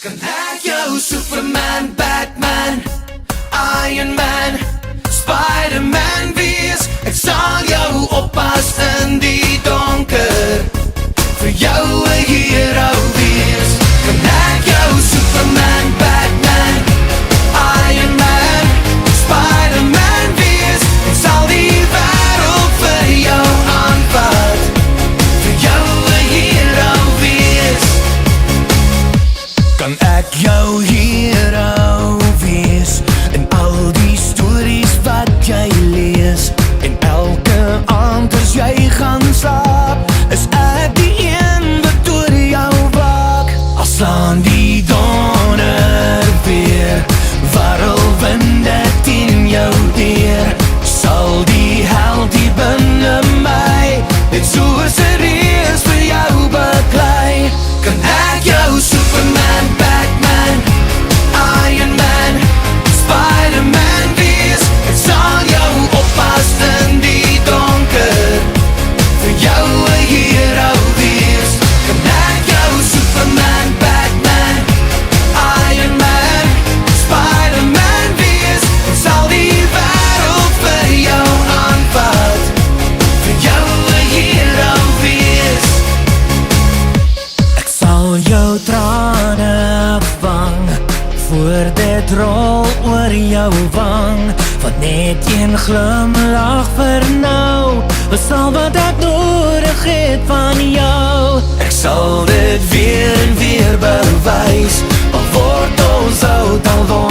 Kan ek jou Superman, Batman, Iron Man, Spider-Man wees? Ek sal jou oppas in die donker, vir jou 'n hero wees. Kan ek jou Superman, Batman, Iron Man, Spider-Man wees? Ek sal die wêreld vir jou aanvat, vir jou 'n hero wees. Kan ek jou hero wees in al die stories wat jy lees? En elke aand as jy gaan slaap, is ek die een wat oor jou waak. Al slaan die donder weer, warrelwinde teen jou deur, sal die held die binne my net soos 'n reus vir jou beklei. Kan ek jou Superman, Batman, Iron Man, Spider-Man wees? Ek sal jou oppas in die donker, vir jou 'n hero wees. Kan ek jou Superman, Batman, Iron Man, Spider-Man wees? Ek sal die wêreld vir jou aanvat, vir jou 'n hero wees. Ek sal jou trane vang, voor dit rol oor jou wang, want net een glimlach vir nou is al wat ek nodig het van jou. Ek sal dit weer en weer bewys, al word ons oud, al word